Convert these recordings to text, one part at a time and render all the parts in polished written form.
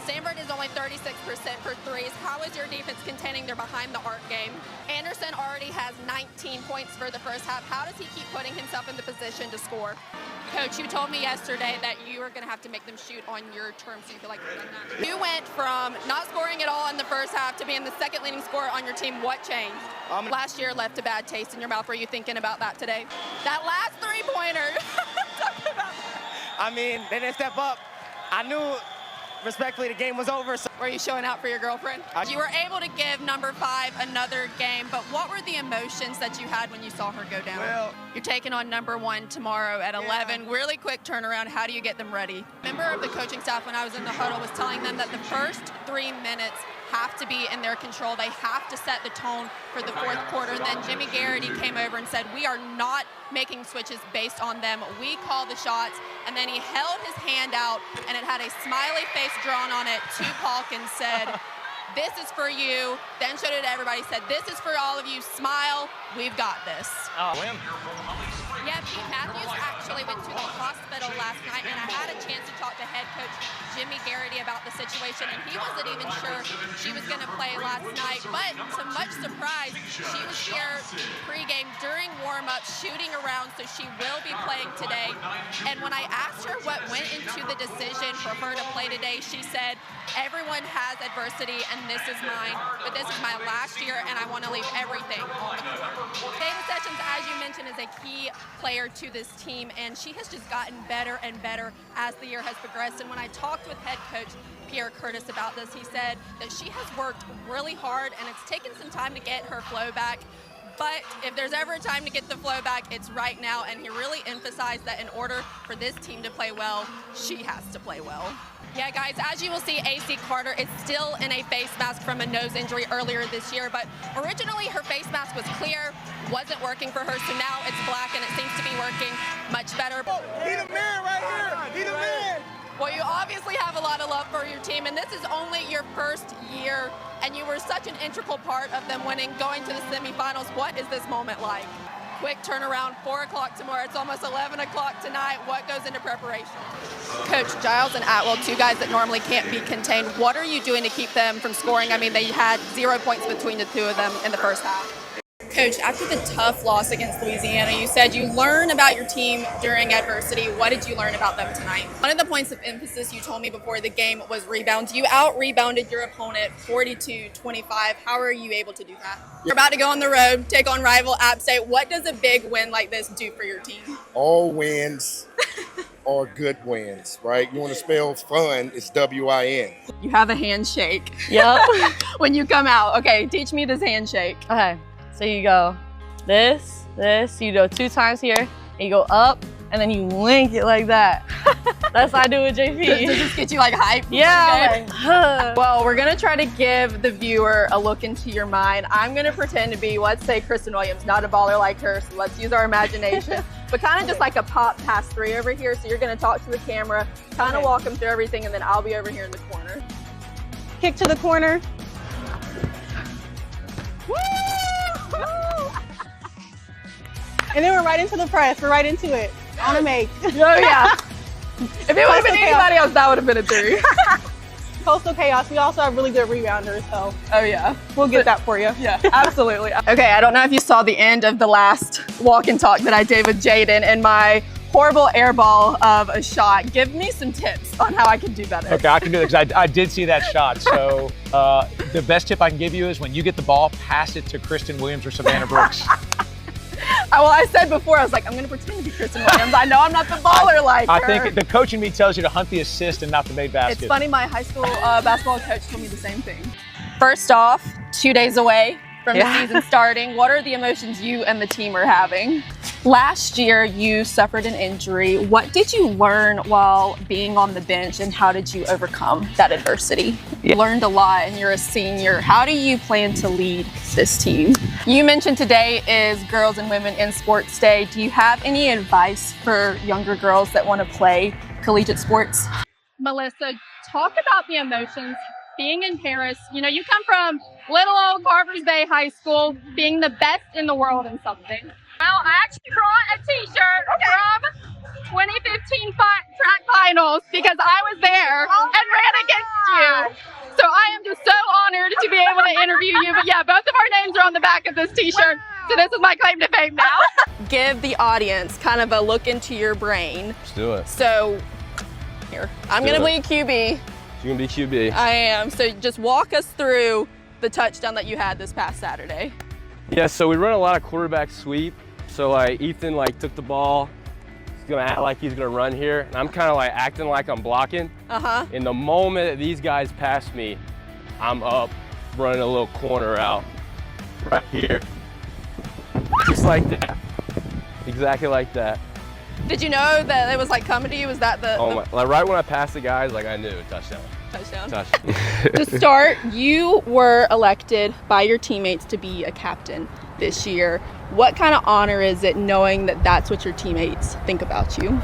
Sanford is only 36% for threes. How is your defense containing their behind the arc game? Anderson already has 19 points for the first half. How does he keep putting himself in the position to score? Coach, you told me yesterday that you were going to have to make them shoot on your terms. Do you feel like you've done that? You went from not scoring at all in the first half to being the second leading scorer on your team. What changed? Last year left a bad taste in your mouth. Were you thinking about that today? That last three-pointer. Talk about that. I mean, they didn't step up. I knew, respectfully, the game was over. So. Were you showing out for your girlfriend? You were able to give number 5 another game, but what were the emotions that you had when you saw her go down? Well, you're taking on number 1 tomorrow at 11. Yeah. Really quick turnaround. How do you get them ready? A member of the coaching staff when I was in the huddle was telling them that the first 3 minutes have to be in their control. They have to set the tone for the fourth quarter. Then Jimmy Garrity came over and said, we are not making switches based on them. We call the shots. And then he held his hand out and it had a smiley face drawn on it to Paulk and said, this is for you. Then showed it to everybody, said, this is for all of you. Smile, we've got this. Oh. Yeah, Pete Matthews actually went to the hospital last night, and I had a chance to talk to head coach Jimmy Garrity about the situation, and he wasn't even sure she was going to play last night. But to much surprise, she was here pregame during warm-up, shooting around, so she will be playing today. And when I asked her what went into the decision for her to play today, she said, everyone has adversity, and this is mine, but this is my last year, and I want to leave everything on the court. Dana Sessions, as you mentioned, is a key player to this team, and she has just gotten better and better as the year has progressed. And when I talked with head coach Pierre Curtis about this, he said that she has worked really hard, and it's taken some time to get her flow back. But if there's ever a time to get the flow back, it's right now, and he really emphasized that in order for this team to play well, she has to play well. Yeah, guys, as you will see, AC Carter is still in a face mask from a nose injury earlier this year, but originally her face mask was clear, wasn't working for her, so now it's black, and it seems to be working much better. He the man right here. He the man. Well, you obviously have a lot of love for your team, and this is only your first year, and you were such an integral part of them winning, going to the semifinals. What is this moment like? Quick turnaround, 4 o'clock tomorrow. It's almost 11 o'clock tonight. What goes into preparation? Coach, Giles and Atwell, 2 guys that normally can't be contained. What are you doing to keep them from scoring? I mean, they had 0 points between the 2 of them in the first half. Coach, after the tough loss against Louisiana, you said you learn about your team during adversity. What did you learn about them tonight? One of the points of emphasis you told me before the game was rebounds. You out-rebounded your opponent 42-25. How are you able to do that? You're about to go on the road, take on rival App State. What does a big win like this do for your team? All wins are good wins, right? You want to spell fun, it's W-I-N. You have a handshake. Yep. When you come out. Okay, teach me this handshake. Okay, so you go this, you go 2 times here, and you go up, and then you link it like that. That's what I do with JP. Does this get you like hype? Yeah. Like, well, we're gonna try to give the viewer a look into your mind. I'm gonna pretend to be, let's say, Kristen Williams, not a baller like her, so let's use our imagination. But kind of just like a pop pass 3 over here. So you're gonna talk to the camera, kind of walk them through everything, and then I'll be over here in the corner. kick to the corner. Woo! And then we're right into the press. We're right into it. On a make. Oh, yeah. If it would have been anybody else, that would have been a 3. Coastal Chaos, we also have really good rebounders, so Oh, yeah. we'll get that for you. Yeah, absolutely. Okay, I don't know if you saw the end of the last walk and talk that I did with Jaden and my horrible air ball of a shot. Give me some tips on how I can do better. Okay, I can do it because I did see that shot. So the best tip I can give you is when you get the ball, pass it to Kristen Williams or Savannah Brooks. Well, I said before, I was like, I'm going to pretend to be Kristen Williams. I know I'm not the baller like her. I think the coach in me tells you to hunt the assist and not the made basket. It's funny, my high school basketball coach told me the same thing. First off, 2 days away from the season starting. What are the emotions you and the team are having? Last year, you suffered an injury. What did you learn while being on the bench, and how did you overcome that adversity? You learned a lot, and you're a senior. How do you plan to lead this team? You mentioned today is Girls and Women in Sports Day. Do you have any advice for younger girls that want to play collegiate sports? Melissa, talk about the emotions being in Paris. You know, you come from little old Carvers Bay High School, being the best in the world in something. Well, I actually brought a t-shirt from 2015 track finals because I was there and ran against you. So I am just so honored to be able to interview you. But yeah, both of our names are on the back of this t-shirt. So this is my claim to fame now. Give the audience kind of a look into your brain. Let's do it. So here, I'm going to be QB. You're going to be QB. I am. So just walk us through the touchdown that you had this past Saturday. Yeah, so we run a lot of quarterback sweep. So like Ethan took the ball. He's gonna act like he's gonna run here. And I'm kind of like acting like I'm blocking. In the moment that these guys pass me, I'm up, running a little corner out right here. Just like that. Exactly like that. Did you know that it was like coming to you? Was that the Like right when I passed the guys, like I knew, touchdown. touchdown? To start, you were elected by your teammates to be a captain this year. What kind of honor is it knowing that that's what your teammates think about you?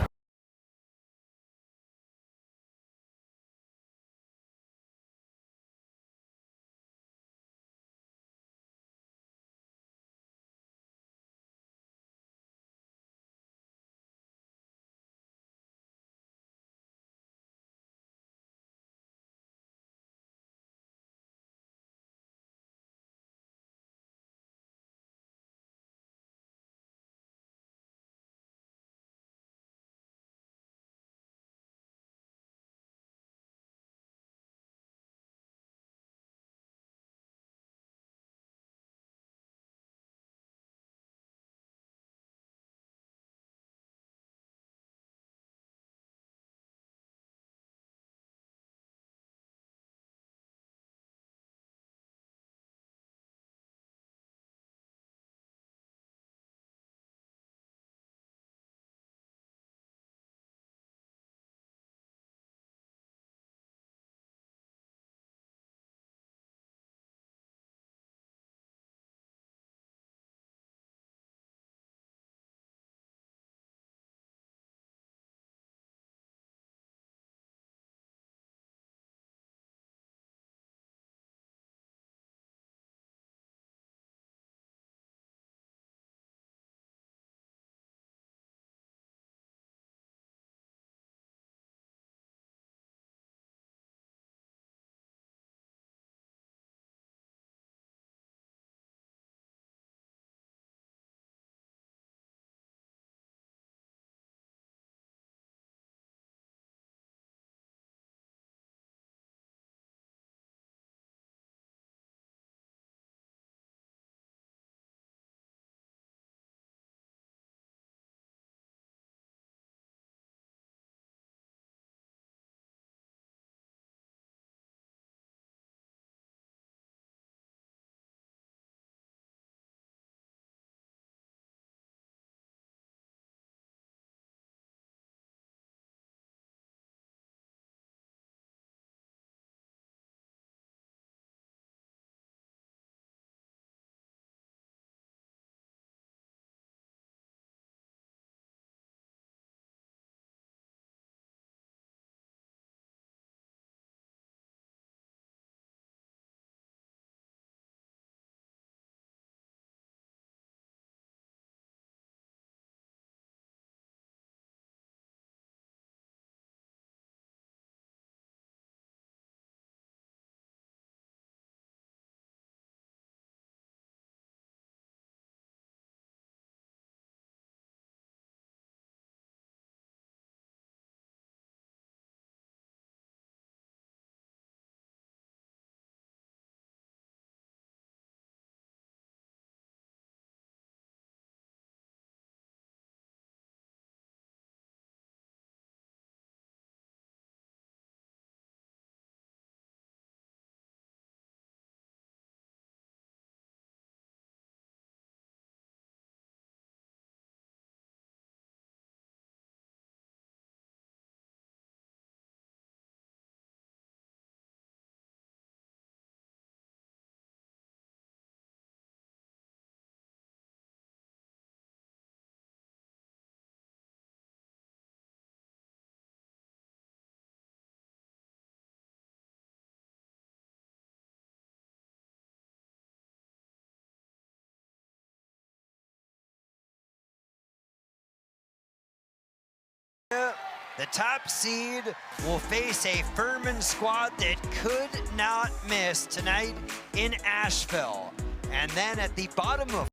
The top seed will face a Furman squad that could not miss tonight in Asheville. And then at the bottom of